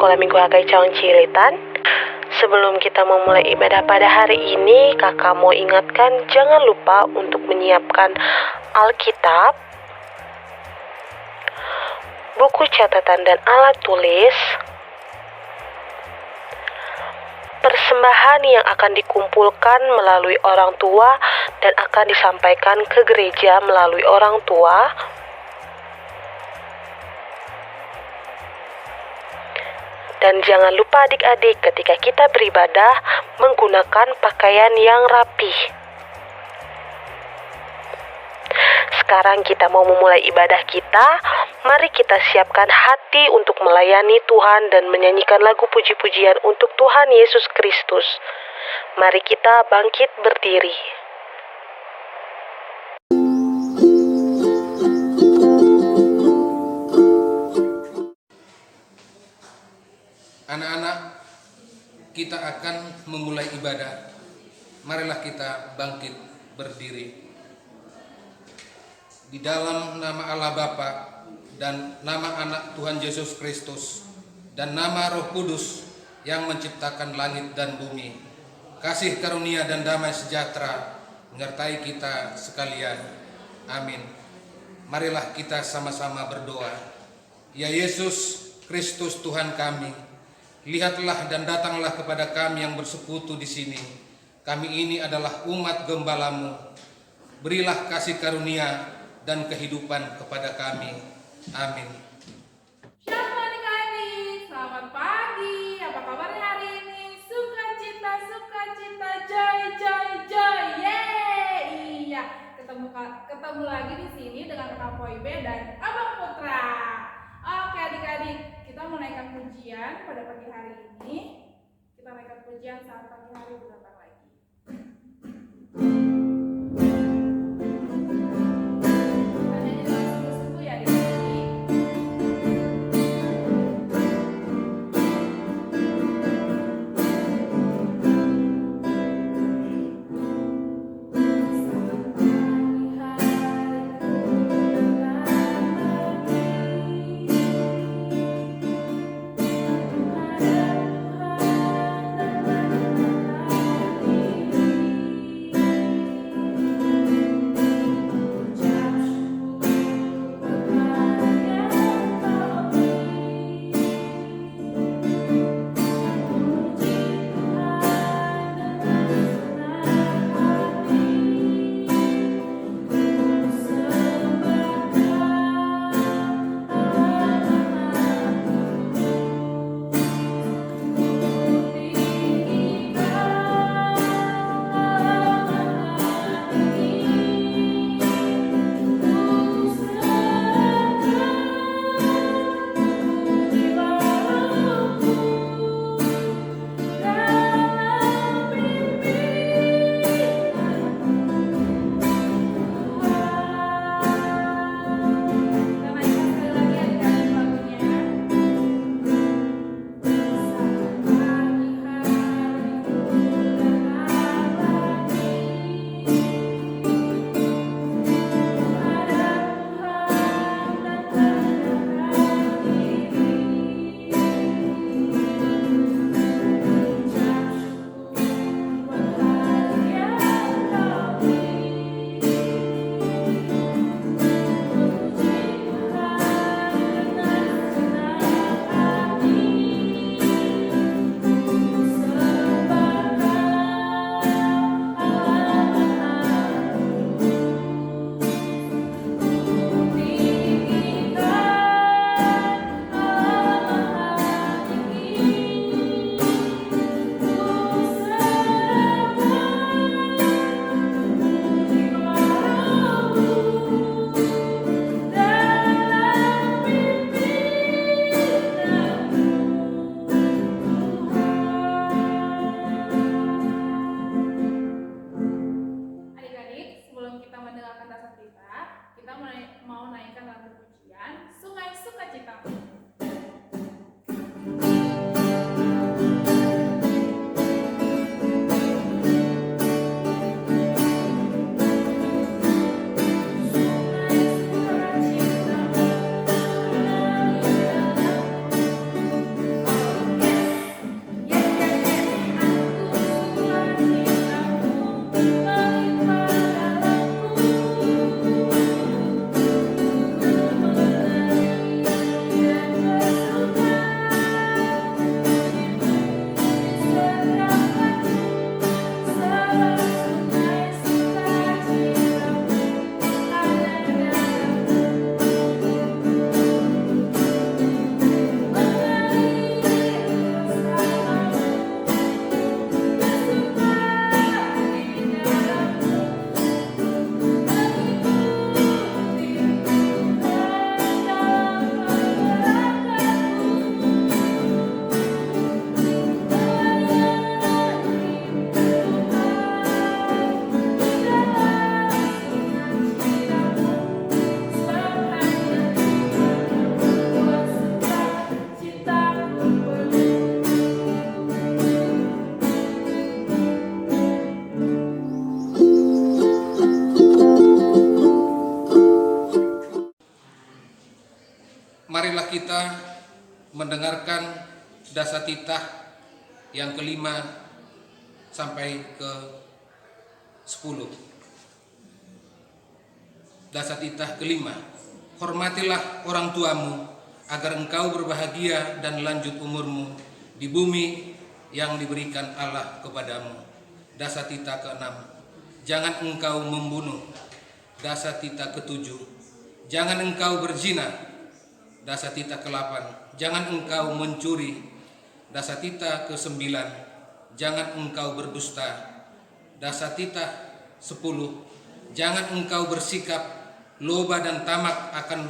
Sekolah Minggu HKI Cawang Cililitan. Sebelum kita memulai ibadah pada hari ini, kakak mau ingatkan jangan lupa untuk menyiapkan Alkitab, buku catatan dan alat tulis, persembahan yang akan dikumpulkan melalui orang tua dan akan disampaikan ke gereja melalui orang tua, dan jangan lupa adik-adik ketika kita beribadah menggunakan pakaian yang rapih. Sekarang kita mau memulai ibadah kita. Mari kita siapkan hati untuk melayani Tuhan dan menyanyikan lagu puji-pujian untuk Tuhan Yesus Kristus. Mari kita bangkit berdiri. Anak-anak, kita akan memulai ibadah. Marilah kita bangkit berdiri. Di dalam nama Allah Bapa dan nama Anak Tuhan Yesus Kristus dan nama Roh Kudus yang menciptakan langit dan bumi, kasih karunia dan damai sejahtera menyertai kita sekalian. Amin. Marilah kita sama-sama berdoa. Ya Yesus Kristus Tuhan kami, lihatlah dan datanglah kepada kami yang bersekutu di sini. Kami ini adalah umat gembala-Mu. Berilah kasih karunia dan kehidupan kepada kami. Amin. Shalom adik-adik, selamat pagi. Apa kabarnya hari ini? Sukacita, joy. Yeay! Iya, ketemu lagi di sini dengan Kakak Poibe dan Abang Putra. Oke adik-adik, kita menaikkan pujian pada pagi hari ini. Kita naikkan pujian saat pagi hari berdatang lagi. Adanya dengan sungguh-sungguh ya adik-adik. Ada Tuhan dalam berdua mendengarkan dasatitah yang kelima sampai ke 10. Dasatitah kelima, hormatilah orang tuamu agar engkau berbahagia dan lanjut umurmu di bumi yang diberikan Allah kepadamu. Dasatitah ke-6, jangan engkau membunuh. Dasatitah ke-7, jangan engkau berzina. Dasatitah ke-8, jangan engkau mencuri. Dasatitah ke-9, jangan engkau berdusta. Dasatitah 10, jangan engkau bersikap loba dan tamak akan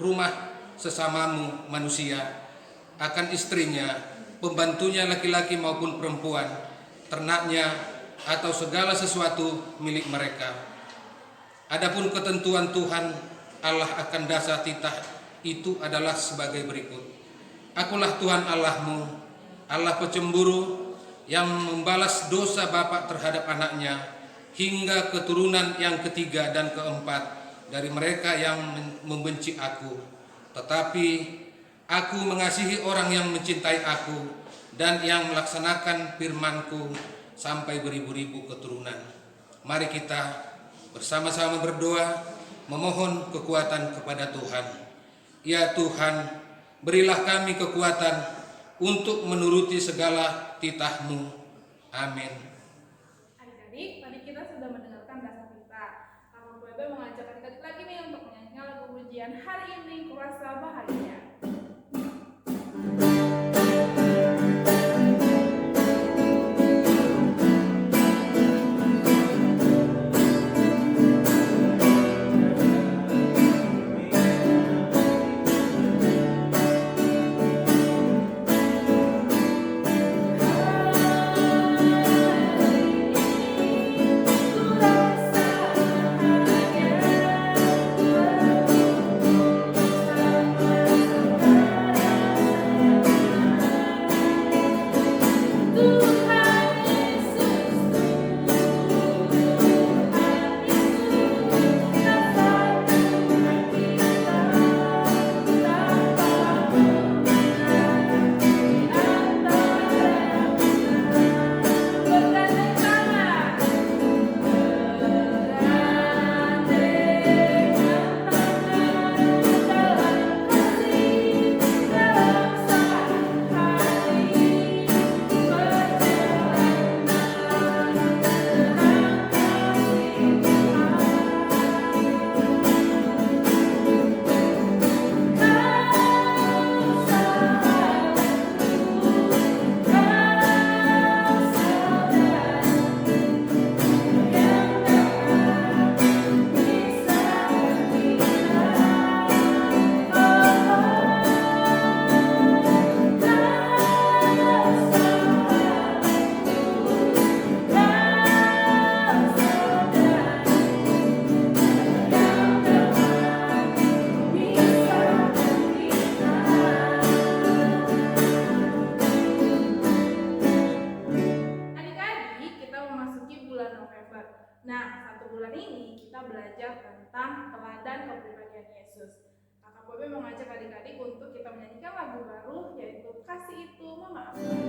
rumah sesamamu manusia, akan istrinya, pembantunya laki-laki maupun perempuan, ternaknya, atau segala sesuatu milik mereka. Adapun ketentuan Tuhan Allah akan dasatitah itu adalah sebagai berikut. Akulah Tuhan Allahmu, Allah pecemburu, yang membalas dosa bapa terhadap anaknya hingga keturunan yang ketiga dan keempat dari mereka yang membenci aku. Tetapi aku mengasihi orang yang mencintai aku dan yang melaksanakan firman-Ku sampai beribu-ribu keturunan. Mari kita bersama-sama berdoa memohon kekuatan kepada Tuhan. Ya Tuhan, berilah kami kekuatan untuk menuruti segala titah-Mu. Amin. Adik-adik, tadi kita sudah mendengarkan dasatitah. Kakak Bebe mengajak adik-adik lagi nih untuk menyanyikan lagu pujian hari ini, Kurasa Bahagia. Nah, satu bulan ini kita belajar tentang teladan kepribadian Yesus. Kakak Bobe mengajak adik-adik untuk kita menyanyikan lagu baru, yaitu Kasih Itu Memaafkan.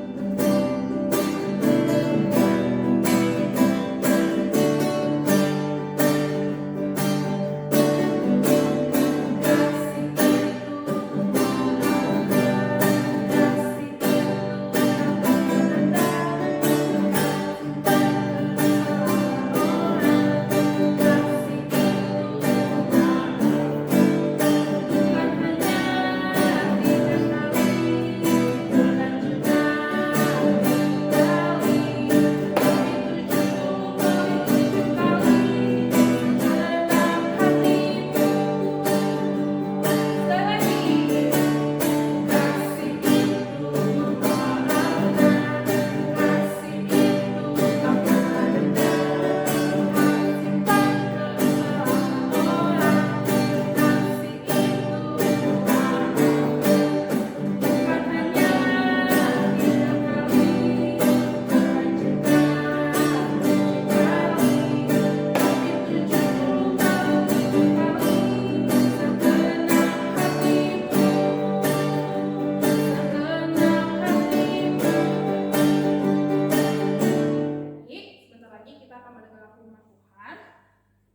akan mendengar firman Tuhan.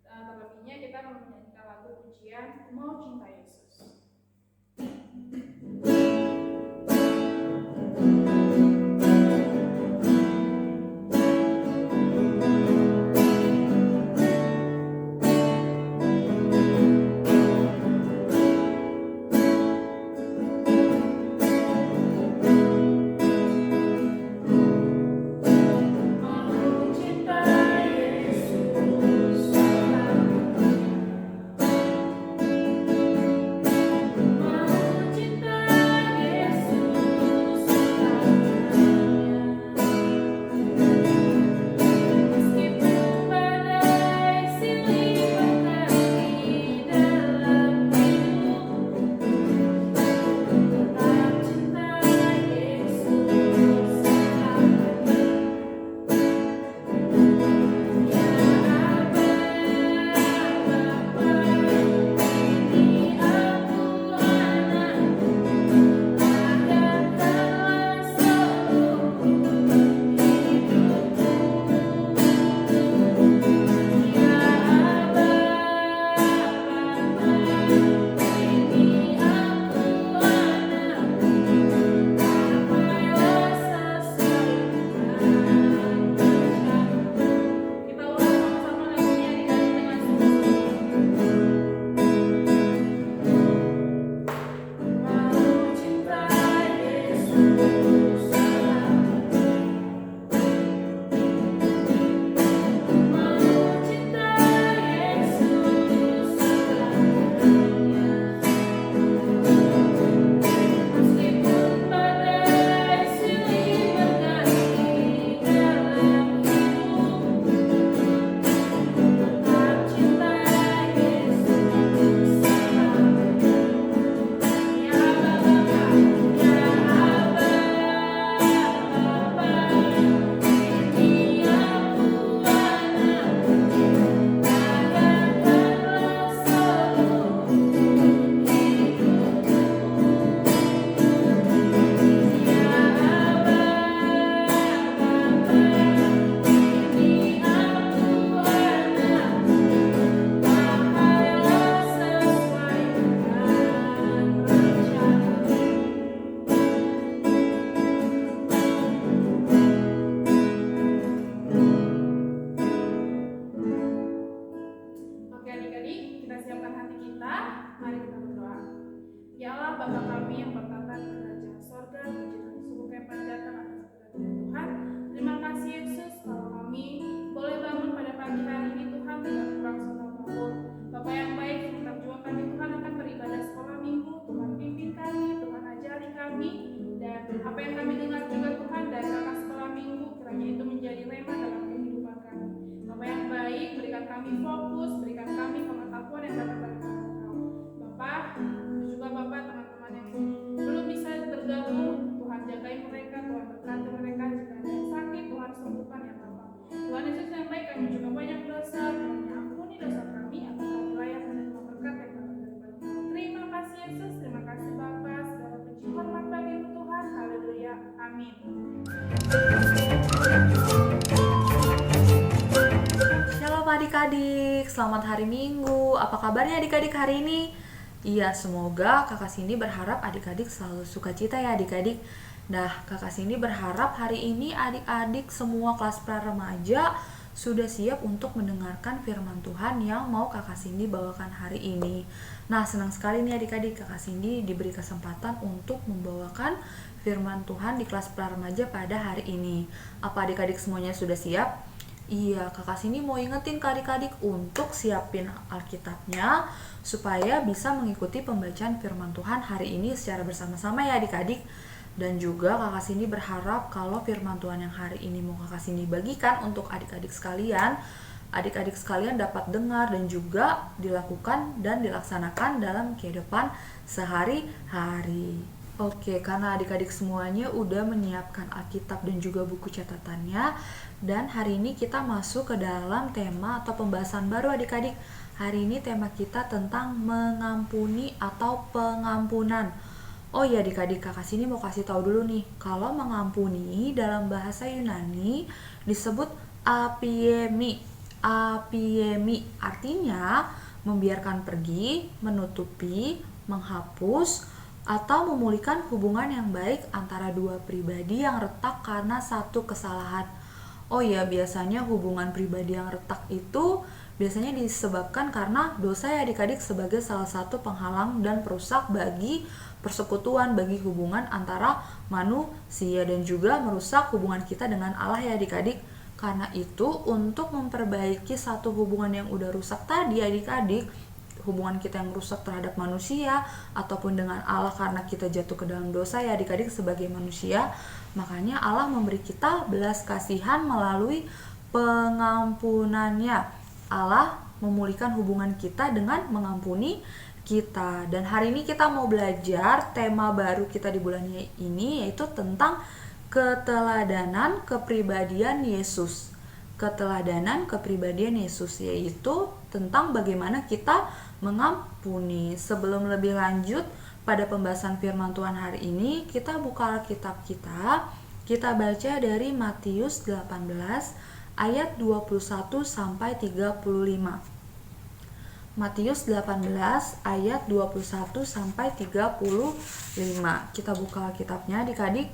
Terlebihnya kita akan menyanyikan lagu pujian Ku Mau Cinta Yesus. Bapa kami yang bertata di kerajaan sorga, puji dan seluruh kepanjatan atas kedatangan Tuhan. Terima kasih Yesus kalau kami boleh bangun pada pagi hari ini Tuhan dengan kurang serta apapun. Bapa yang baik, tetap juga kami Tuhan akan beribadah sekolah minggu. Tuhan pimpin kami, Tuhan ajari kami, dan apa yang kami dengar juga Tuhan dari kakak sekolah minggu, kiranya itu menjadi rema dalam kehidupan kami. Bapa yang baik, berikan kami fokus, berikan kami pengetahuan yang dapat dari Engkau. Bapak, juga Bapak teman-teman yang belum bisa bergabung, Tuhan jagai mereka, Tuhan berkati mereka, jika ada yang sakit, Tuhan sembuhkan ya Bapak. Tuhan Yesus yang baik, kami juga banyak dosa, Tuhan ampuni dosa kami, agar kami layak menerima berkat yang datang daripada Engkau. Terima kasih Yesus, terima kasih Bapak, segala puji hormat bagi-Mu Tuhan, haleluya, amin. Shalom adik-adik, selamat hari Minggu. Apa kabarnya adik-adik hari ini? Iya, semoga kakak Cindy berharap adik-adik selalu sukacita ya adik-adik. Nah, kakak Cindy berharap hari ini adik-adik semua kelas pra remaja sudah siap untuk mendengarkan firman Tuhan yang mau kakak Cindy bawakan hari ini. Nah, senang sekali nih adik-adik, kakak Cindy diberi kesempatan untuk membawakan firman Tuhan di kelas pra remaja pada hari ini. Apa adik-adik semuanya sudah siap? Iya, kakak Cindy mau ingetin ke adik-adik untuk siapin Alkitabnya supaya bisa mengikuti pembacaan firman Tuhan hari ini secara bersama-sama ya adik-adik. Dan juga kakak Cindy berharap kalau firman Tuhan yang hari ini mau kakak Cindy bagikan untuk adik-adik sekalian dapat dengar dan juga dilakukan dan dilaksanakan dalam kehidupan sehari-hari. Oke, karena adik-adik semuanya udah menyiapkan Alkitab dan juga buku catatannya, dan hari ini kita masuk ke dalam tema atau pembahasan baru adik-adik. Hari ini tema kita tentang mengampuni atau pengampunan. Oh iya adik-adik, kakak sini mau kasih tahu dulu nih, kalau mengampuni dalam bahasa Yunani disebut apiemi. Apiemi artinya membiarkan pergi, menutupi, menghapus, atau memulihkan hubungan yang baik antara dua pribadi yang retak karena satu kesalahan. Oh ya, biasanya hubungan pribadi yang retak itu biasanya disebabkan karena dosa ya adik-adik, sebagai salah satu penghalang dan perusak bagi persekutuan, bagi hubungan antara manusia, dan juga merusak hubungan kita dengan Allah ya adik-adik. Karena itu untuk memperbaiki satu hubungan yang udah rusak tadi adik-adik, hubungan kita yang rusak terhadap manusia ataupun dengan Allah karena kita jatuh ke dalam dosa ya adik-adik sebagai manusia, makanya Allah memberi kita belas kasihan melalui pengampunannya. Allah memulihkan hubungan kita dengan mengampuni kita. Dan hari ini kita mau belajar tema baru kita di bulan ini, yaitu tentang keteladanan kepribadian Yesus. Keteladanan kepribadian Yesus, yaitu tentang bagaimana kita mengampuni. Sebelum lebih lanjut pada pembahasan firman Tuhan hari ini, kita buka Alkitab kita baca dari Matius 18 ayat 21 sampai 35. Matius 18 ayat 21 sampai 35. Kita buka Alkitabnya adik-adik.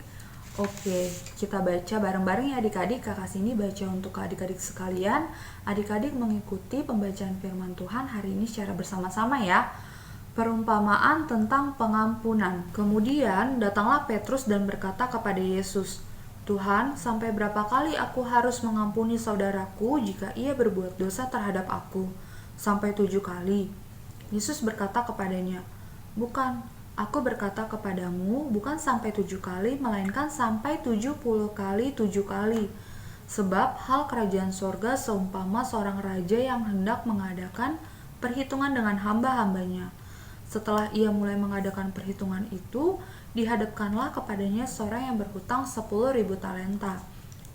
Oke, kita baca bareng-bareng ya adik-adik. Kakak sini baca untuk adik-adik sekalian. Adik-adik mengikuti pembacaan firman Tuhan hari ini secara bersama-sama ya. Perumpamaan tentang pengampunan. Kemudian datanglah Petrus dan berkata kepada Yesus, "Tuhan, sampai berapa kali aku harus mengampuni saudaraku jika ia berbuat dosa terhadap aku? Sampai 7 kali?" Yesus berkata kepadanya, "Bukan, aku berkata kepadamu, bukan sampai 7 kali, melainkan sampai 70 kali 7 kali. Sebab hal kerajaan sorga seumpama seorang raja yang hendak mengadakan perhitungan dengan hamba-hambanya. Setelah ia mulai mengadakan perhitungan itu, dihadapkanlah kepadanya seorang yang berhutang 10.000 talenta.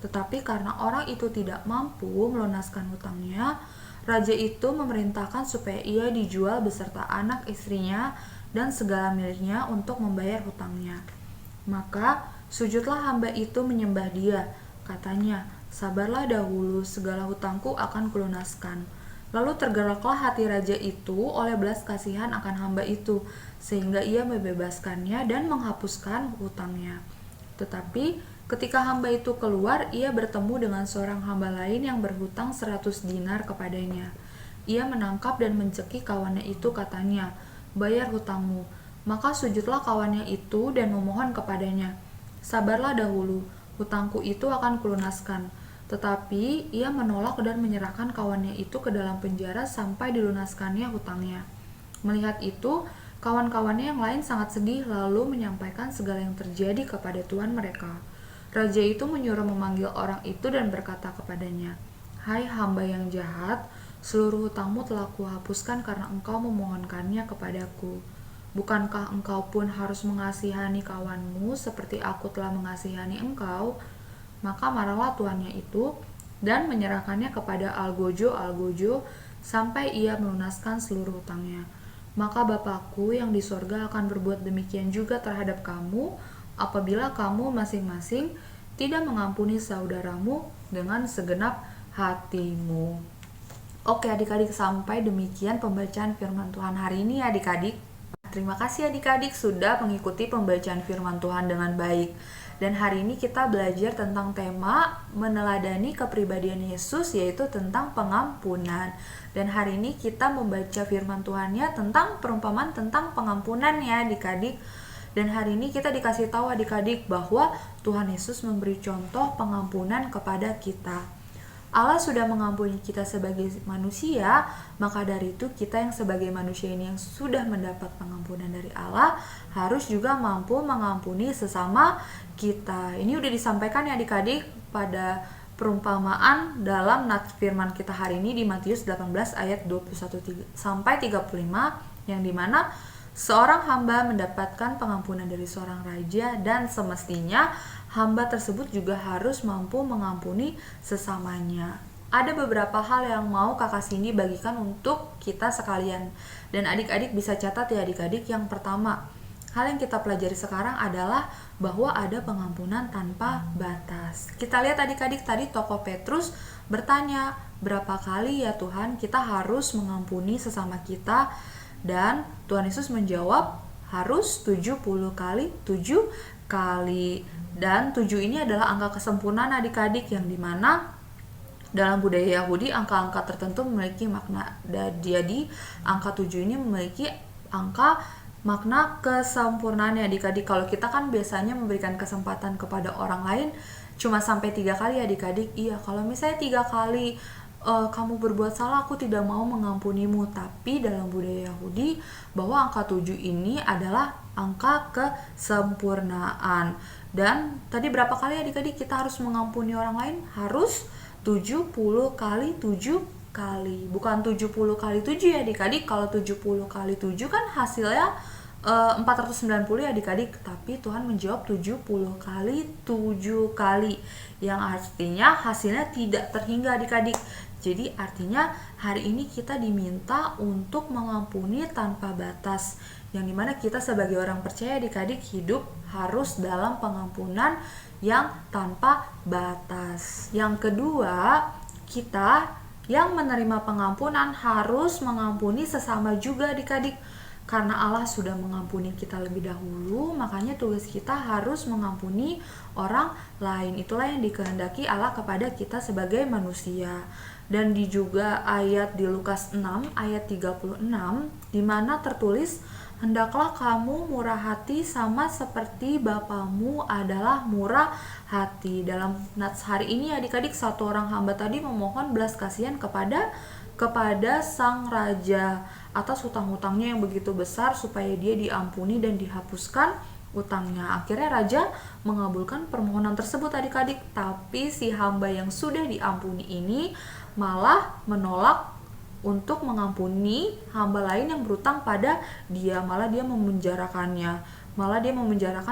Tetapi karena orang itu tidak mampu melunaskan hutangnya, raja itu memerintahkan supaya ia dijual beserta anak istrinya dan segala miliknya untuk membayar hutangnya. Maka sujudlah hamba itu menyembah dia. Katanya, 'Sabarlah dahulu, segala hutangku akan kulunaskan.' Lalu tergeraklah hati raja itu oleh belas kasihan akan hamba itu, sehingga ia membebaskannya dan menghapuskan hutangnya. Tetapi ketika hamba itu keluar, ia bertemu dengan seorang hamba lain yang berhutang 100 dinar kepadanya. Ia menangkap dan mencekik kawannya itu, katanya, 'Bayar hutangmu.' Maka sujudlah kawannya itu dan memohon kepadanya, 'Sabarlah dahulu, hutangku itu akan kulunaskan.' Tetapi ia menolak dan menyerahkan kawannya itu ke dalam penjara sampai dilunaskannya hutangnya. Melihat itu, kawan-kawannya yang lain sangat sedih lalu menyampaikan segala yang terjadi kepada tuan mereka. Raja itu menyuruh memanggil orang itu dan berkata kepadanya, 'Hai hamba yang jahat, seluruh hutangmu telah kuhapuskan karena engkau memohonkannya kepadaku. Bukankah engkau pun harus mengasihani kawanmu seperti aku telah mengasihani engkau?' Maka marahlah tuannya itu dan menyerahkannya kepada algojo sampai ia melunaskan seluruh hutangnya. Maka Bapakku yang di sorga akan berbuat demikian juga terhadap kamu apabila kamu masing-masing tidak mengampuni saudaramu dengan segenap hatimu." Oke adik-adik, sampai demikian pembacaan firman Tuhan hari ini adik-adik. Terima kasih adik-adik sudah mengikuti pembacaan firman Tuhan dengan baik. Dan hari ini kita belajar tentang tema meneladani kepribadian Yesus, yaitu tentang pengampunan. Dan hari ini kita membaca firman Tuhannya tentang perumpamaan tentang pengampunan ya adik-adik. Dan hari ini kita dikasih tahu adik-adik bahwa Tuhan Yesus memberi contoh pengampunan kepada kita. Allah sudah mengampuni kita sebagai manusia, maka dari itu kita yang sebagai manusia ini yang sudah mendapat pengampunan dari Allah harus juga mampu mengampuni sesama kita. Ini udah disampaikan ya adik-adik pada perumpamaan dalam firman kita hari ini di Matius 18 ayat 21 sampai 35, yang dimana seorang hamba mendapatkan pengampunan dari seorang raja, dan semestinya hamba tersebut juga harus mampu mengampuni sesamanya. Ada beberapa hal yang mau kakak Cindy bagikan untuk kita sekalian, dan adik-adik bisa catat ya adik-adik. Yang pertama, hal yang kita pelajari sekarang adalah bahwa ada pengampunan tanpa batas. Kita lihat adik-adik tadi tokoh Petrus bertanya, berapa kali ya Tuhan kita harus mengampuni sesama kita? Dan Tuhan Yesus menjawab, harus 70 kali 7 kali. Dan 7 ini adalah angka kesempurnaan adik-adik, yang dimana dalam budaya Yahudi angka-angka tertentu memiliki makna. Jadi angka 7 ini memiliki angka makna kesempurnaan ya adik-adik. Kalau kita kan biasanya memberikan kesempatan kepada orang lain cuma sampai 3 kali ya adik-adik. Iya, kalau misalnya 3 kali kamu berbuat salah, aku tidak mau mengampunimu. Tapi dalam budaya Yahudi, bahwa angka 7 ini adalah angka kesempurnaan. Dan tadi berapa kali adik-adik kita harus mengampuni orang lain? Harus 70 kali 7 kali. Bukan 70 kali 7 ya adik-adik. Kalau 70 kali 7 kan hasilnya 490 ya adik-adik, tapi Tuhan menjawab 70 kali 7 kali, yang artinya hasilnya tidak terhingga adik-adik. Jadi artinya hari ini kita diminta untuk mengampuni tanpa batas, yang dimana kita sebagai orang percaya adik-adik hidup harus dalam pengampunan yang tanpa batas. Yang kedua, kita yang menerima pengampunan harus mengampuni sesama juga adik-adik. Karena Allah sudah mengampuni kita lebih dahulu, makanya tugas kita harus mengampuni orang lain. Itulah yang dikehendaki Allah kepada kita sebagai manusia. Dan di juga ayat di Lukas 6 ayat 36, di mana tertulis, hendaklah kamu murah hati sama seperti Bapamu adalah murah hati. Dalam nats hari ini adik-adik, satu orang hamba tadi memohon belas kasihan kepada sang raja atas hutang-hutangnya yang begitu besar, supaya dia diampuni dan dihapuskan utangnya. Akhirnya raja mengabulkan permohonan tersebut adik-adik, tapi si hamba yang sudah diampuni ini malah menolak untuk mengampuni hamba lain yang berutang pada dia. Malah dia memenjarakannya,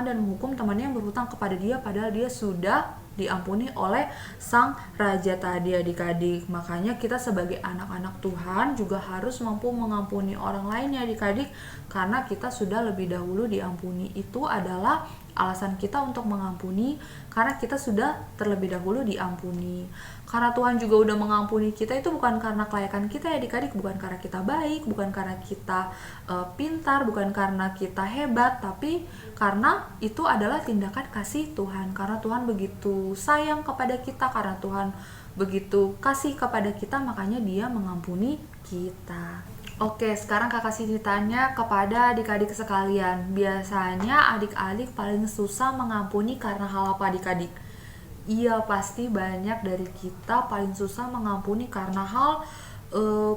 dan menghukum temannya yang berhutang kepada dia, padahal dia sudah diampuni oleh sang raja tadi adik-adik. Makanya kita sebagai anak-anak Tuhan juga harus mampu mengampuni orang lain ya adik-adik, karena kita sudah lebih dahulu diampuni. Itu adalah alasan kita untuk mengampuni, karena kita sudah terlebih dahulu diampuni. Karena Tuhan juga udah mengampuni kita, itu bukan karena kelayakan kita ya adik-adik, bukan karena kita baik, bukan karena kita pintar, bukan karena kita hebat, tapi karena itu adalah tindakan kasih Tuhan. Karena Tuhan begitu sayang kepada kita, karena Tuhan begitu kasih kepada kita, makanya Dia mengampuni kita. Oke, sekarang kakak Siti tanya kepada adik-adik sekalian, biasanya adik-adik paling susah mengampuni karena hal apa adik-adik? Iya, pasti banyak dari kita paling susah mengampuni karena hal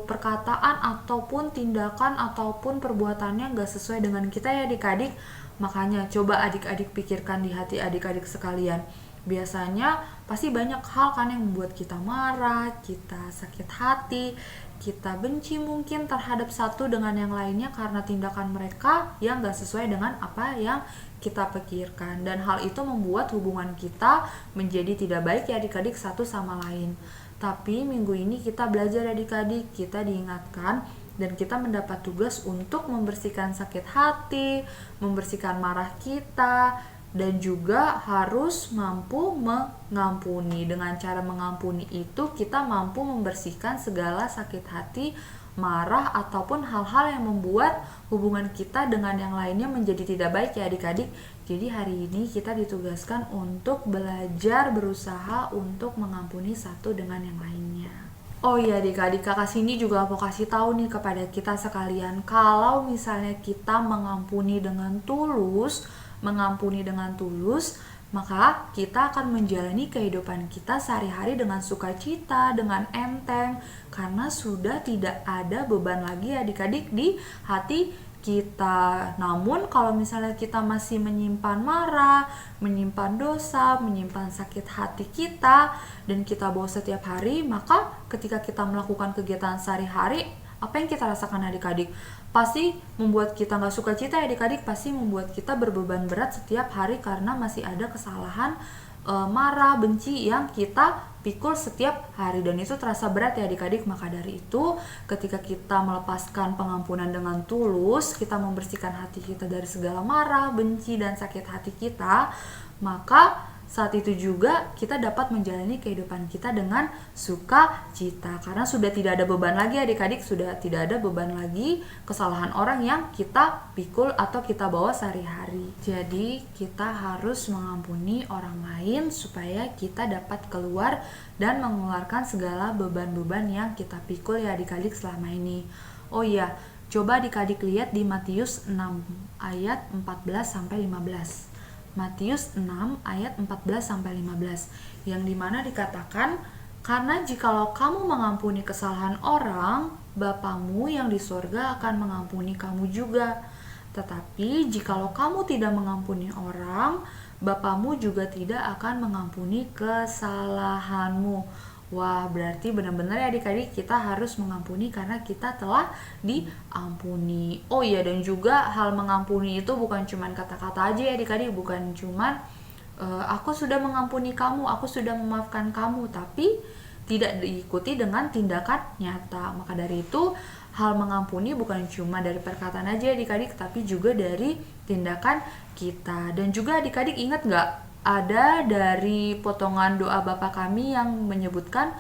perkataan ataupun tindakan ataupun perbuatannya gak sesuai dengan kita ya adik-adik. Makanya coba adik-adik pikirkan di hati adik-adik sekalian. Biasanya pasti banyak hal kan yang membuat kita marah, kita sakit hati, kita benci mungkin terhadap satu dengan yang lainnya karena tindakan mereka yang gak sesuai dengan apa yang kita pikirkan. Dan hal itu membuat hubungan kita menjadi tidak baik ya adik-adik satu sama lain. Tapi minggu ini kita belajar adik-adik, kita diingatkan dan kita mendapat tugas untuk membersihkan sakit hati, membersihkan marah kita, dan juga harus mampu mengampuni. Dengan cara mengampuni itu kita mampu membersihkan segala sakit hati, marah, ataupun hal-hal yang membuat hubungan kita dengan yang lainnya menjadi tidak baik ya adik-adik. Jadi hari ini kita ditugaskan untuk belajar berusaha untuk mengampuni satu dengan yang lainnya. Oh iya adik-adik, kakak Cindy juga mau kasih tahu nih kepada kita sekalian, kalau misalnya kita mengampuni dengan tulus, maka kita akan menjalani kehidupan kita sehari-hari dengan sukacita, dengan enteng, karena sudah tidak ada beban lagi adik-adik di hati kita. Namun kalau misalnya kita masih menyimpan marah, menyimpan dosa, menyimpan sakit hati kita, dan kita bawa setiap hari, maka ketika kita melakukan kegiatan sehari-hari, apa yang kita rasakan adik-adik? Pasti membuat kita gak suka cita ya adik-adik, pasti membuat kita berbeban berat setiap hari karena masih ada kesalahan marah, benci yang kita pikul setiap hari, dan itu terasa berat ya adik-adik. Maka dari itu ketika kita melepaskan pengampunan dengan tulus, kita membersihkan hati kita dari segala marah, benci, dan sakit hati kita, maka saat itu juga kita dapat menjalani kehidupan kita dengan sukacita, karena sudah tidak ada beban lagi adik-adik, sudah tidak ada beban lagi kesalahan orang yang kita pikul atau kita bawa sehari-hari. Jadi kita harus mengampuni orang lain supaya kita dapat keluar dan mengeluarkan segala beban-beban yang kita pikul ya adik-adik selama ini. Oh iya, coba adik-adik lihat di Matius 6 ayat 14-15. Matius 6 ayat 14-15, yang dimana dikatakan, karena jikalau kamu mengampuni kesalahan orang, Bapamu yang di sorga akan mengampuni kamu juga. Tetapi jikalau kamu tidak mengampuni orang, Bapamu juga tidak akan mengampuni kesalahanmu. Wah, berarti benar-benar ya adik-adik kita harus mengampuni karena kita telah diampuni. Oh iya, dan juga hal mengampuni itu bukan cuma kata-kata aja ya adik-adik, bukan cuma aku sudah mengampuni kamu, aku sudah memaafkan kamu, tapi tidak diikuti dengan tindakan nyata. Maka dari itu hal mengampuni bukan cuma dari perkataan aja adik-adik, tapi juga dari tindakan kita. Dan juga adik-adik ingat gak, ada dari potongan doa Bapa kami yang menyebutkan,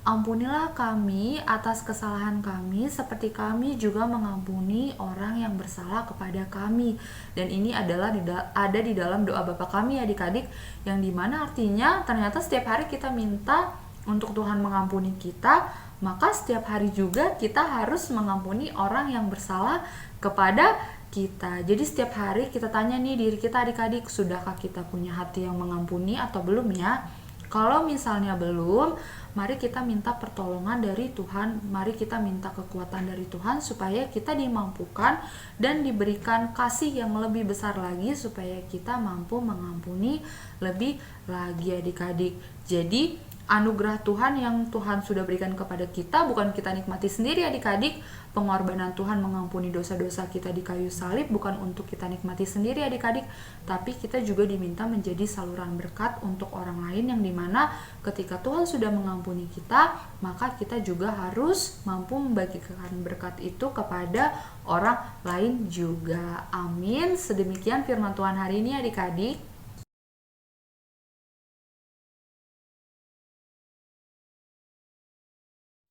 ampunilah kami atas kesalahan kami seperti kami juga mengampuni orang yang bersalah kepada kami. Dan ini adalah ada di dalam doa Bapa kami adik-adik, yang dimana artinya ternyata setiap hari kita minta untuk Tuhan mengampuni kita, maka setiap hari juga kita harus mengampuni orang yang bersalah kepada kita. Jadi setiap hari kita tanya nih diri kita adik-adik, sudahkah kita punya hati yang mengampuni atau belum ya? Kalau misalnya belum, mari kita minta pertolongan dari Tuhan, mari kita minta kekuatan dari Tuhan supaya kita dimampukan dan diberikan kasih yang lebih besar lagi supaya kita mampu mengampuni lebih lagi adik-adik. Jadi anugerah Tuhan yang Tuhan sudah berikan kepada kita bukan kita nikmati sendiri adik-adik. Pengorbanan Tuhan mengampuni dosa-dosa kita di kayu salib bukan untuk kita nikmati sendiri adik-adik, tapi kita juga diminta menjadi saluran berkat untuk orang lain, yang dimana ketika Tuhan sudah mengampuni kita, maka kita juga harus mampu membagikan berkat itu kepada orang lain juga. Amin. Sedemikian firman Tuhan hari ini adik-adik.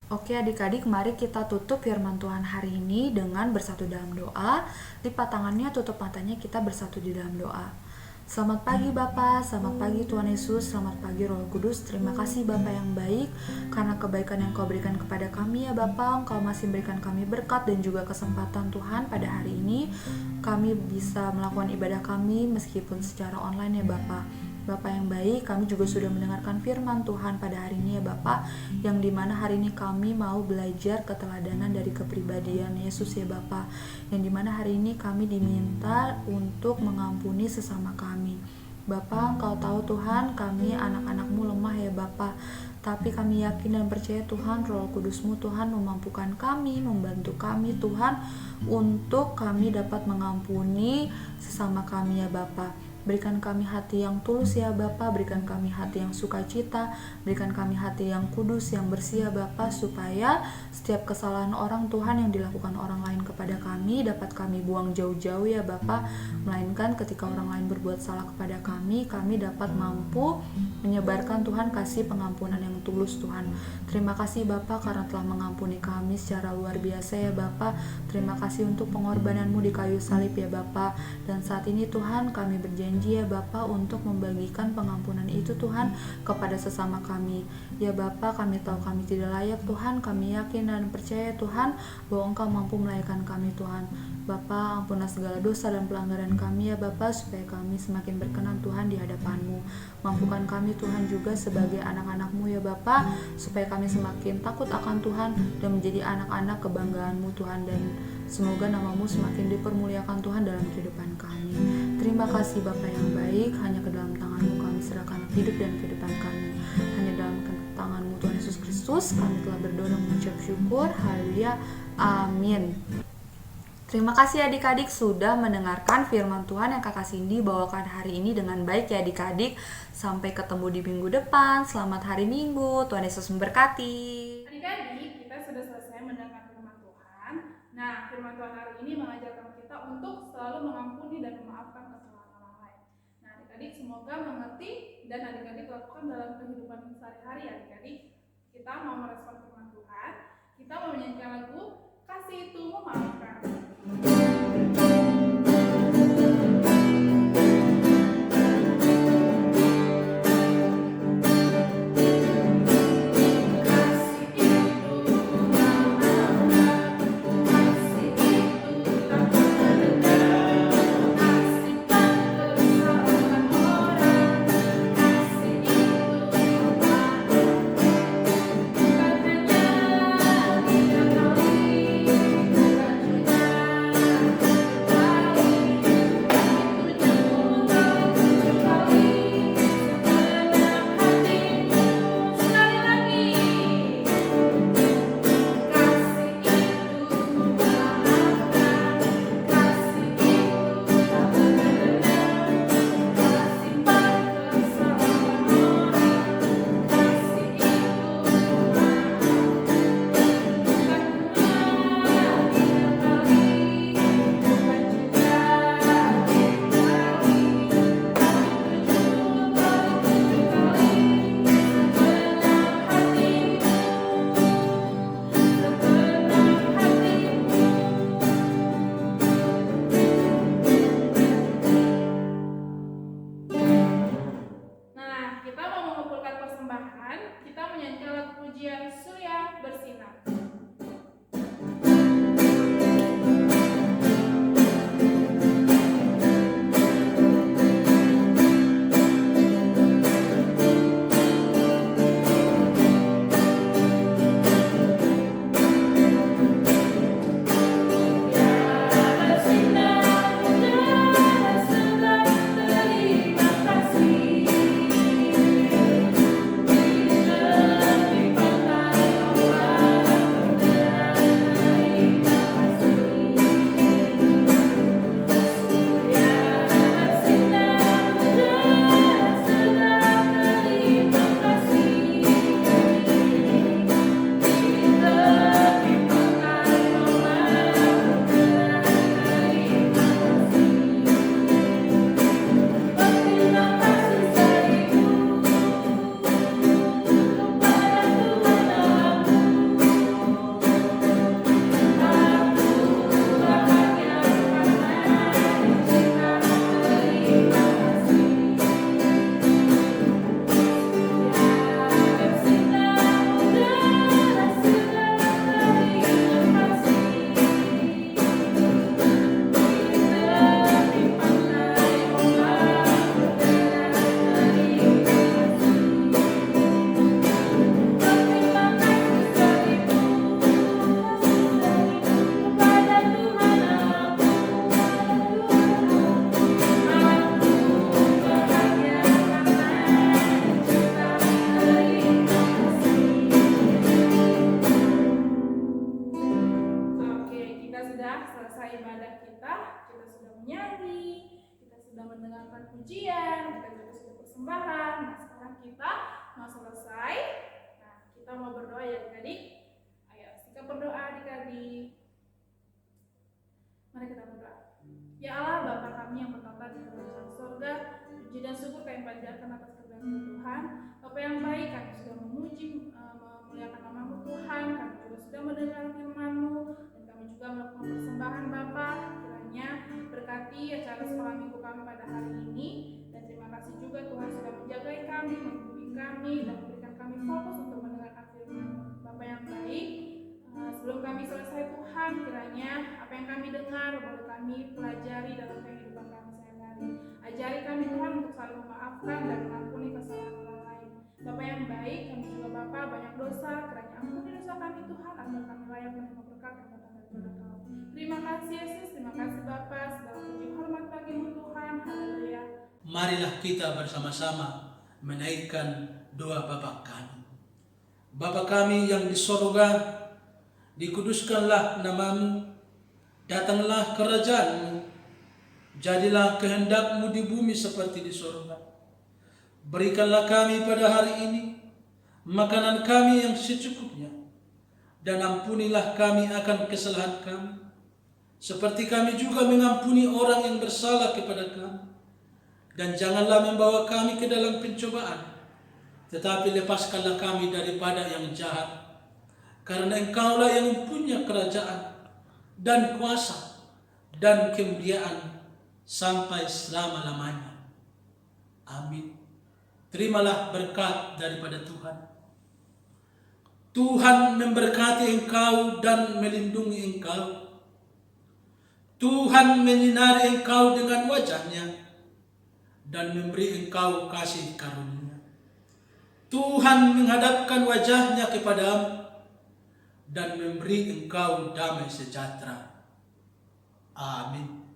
Oke adik-adik, mari kita tutup firman Tuhan hari ini dengan bersatu dalam doa. Lipat tangannya, tutup matanya, kita bersatu di dalam doa. Selamat pagi Bapa, selamat pagi Tuhan Yesus, selamat pagi Roh Kudus. Terima kasih Bapa yang baik, karena kebaikan yang Kau berikan kepada kami ya Bapa. Engkau masih berikan kami berkat dan juga kesempatan Tuhan pada hari ini. Kami bisa melakukan ibadah kami meskipun secara online ya Bapa. Bapa yang baik, kami juga sudah mendengarkan firman Tuhan pada hari ini ya Bapa, yang dimana hari ini kami mau belajar keteladanan dari kepribadian Yesus ya Bapa, yang dimana hari ini kami diminta untuk mengampuni sesama kami. Bapa, Engkau tahu Tuhan, kami anak-anak-Mu lemah ya Bapa, tapi kami yakin dan percaya Tuhan, Roh Kudus-Mu Tuhan memampukan kami, membantu kami Tuhan, untuk kami dapat mengampuni sesama kami ya Bapa. Berikan kami hati yang tulus ya Bapa, berikan kami hati yang sukacita, berikan kami hati yang kudus, yang bersih ya Bapa, supaya setiap kesalahan orang Tuhan yang dilakukan orang lain kepada kami dapat kami buang jauh-jauh ya Bapa, melainkan ketika orang lain berbuat salah kepada kami dapat mampu menyebarkan Tuhan kasih pengampunan yang tulus Tuhan. Terima kasih Bapa karena telah mengampuni kami secara luar biasa ya Bapa. Terima kasih untuk pengorbanan-Mu di kayu salib ya Bapa. Dan saat ini Tuhan kami berjanji ya Bapa untuk membagikan pengampunan itu Tuhan kepada sesama kami. Ya Bapa, kami tahu kami tidak layak Tuhan, kami yakin dan percaya Tuhan bahwa Engkau mampu melayakkan kami Tuhan. Bapa, ampunilah segala dosa dan pelanggaran kami ya Bapa, supaya kami semakin berkenan Tuhan di hadapan-Mu. Mampukan kami Tuhan juga sebagai anak-anak-Mu ya Bapa, supaya kami semakin takut akan Tuhan dan menjadi anak-anak kebanggaan-Mu Tuhan, dan semoga nama-Mu semakin dipermuliakan Tuhan dalam kehidupan kami. Terima kasih Bapa yang baik, hanya ke dalam tangan-Mu kami serahkan hidup dan kehidupan kami. Hanya dalam tangan-Mu Tuhan Yesus Kristus kami telah berdoa dan mengucap syukur. Haleluya. Amin. Terima kasih adik-adik sudah mendengarkan firman Tuhan yang Kakak Cindy bawakan hari ini dengan baik ya adik-adik. Sampai ketemu di minggu depan. Selamat hari Minggu. Tuhan Yesus memberkati. Adik-adik, kita sudah selesai mendengar firman Tuhan. Nah, firman Tuhan hari ini mengajarkan kita untuk selalu mengampuni dan memaafkan kesalahan orang lain. Nah, adik-adik semoga mengerti dan adik-adik lakukan dalam kehidupan sehari-hari ya adik-adik. Kita mau merespon firman Tuhan, kita mau menyanyikan lagu Kasih Itu Memaafkan. Nah, kita mau mengumpulkan persembahan, kita menyanyikan lagu pujian Surya Bersinar. pujian, kita juga sudah persembahan. Nah, sekarang kita mau selesai. Nah, kita mau berdoa ya adik-adik. Ayo, sikap berdoa adik-adik. Mari kita berdoa. Ya Allah, Bapa kami yang bertata di dalam surga, puji dan syukur kami panjatkan atas kebenaran Tuhan. Bapa yang baik, kami sudah memuji, memuliakan nama-Mu Tuhan. Kami juga sudah mendengar firman-Mu, dan kami juga melakukan persembahan Bapa. Kiranya berkati acara sekolah minggu kami pada hari ini. Dan terima kasih juga Tuhan sudah menjaga kami, membimbing kami, dan memberikan kami fokus untuk mendengarkan firman Bapa yang baik. Sebelum kami selesai Tuhan, kiranya apa yang kami dengar boleh kami pelajari dalam kehidupan kami sehari-hari. Ajari kami Tuhan untuk selalu memaafkan dan mengampuni kesalahan orang lain. Bapa yang baik, kami juga Bapa banyak dosa, kiranya ampuni dosa kami Tuhan, agar kami layak menerima berkat yang datang daripada Kau. Terima kasih Yesus, terima kasih Bapa, segala puji hormat bagi-Mu Tuhan. Haleluya. Marilah kita bersama-sama menaikkan doa Bapa kami. Bapa kami yang di sorga, dikuduskanlah nama-Mu, Datanglah kerajaan-Mu, jadilah kehendak-Mu di bumi seperti di surga. Berikanlah kami pada hari ini makanan kami yang secukupnya, dan ampunilah kami akan kesalahan kami, seperti kami juga mengampuni orang yang bersalah kepada kami. Dan janganlah membawa kami ke dalam pencobaan, tetapi lepaskanlah kami daripada yang jahat. Karena Engkaulah yang mempunyai kerajaan dan kuasa dan kemuliaan sampai selama-lamanya. Amin. Terimalah berkat daripada Tuhan. Tuhan memberkati engkau dan melindungi engkau. Tuhan menyinari engkau dengan wajah-Nya dan memberi engkau kasih karunia. Tuhan menghadapkan wajah-Nya kepadamu dan memberi engkau damai sejahtera. Amin.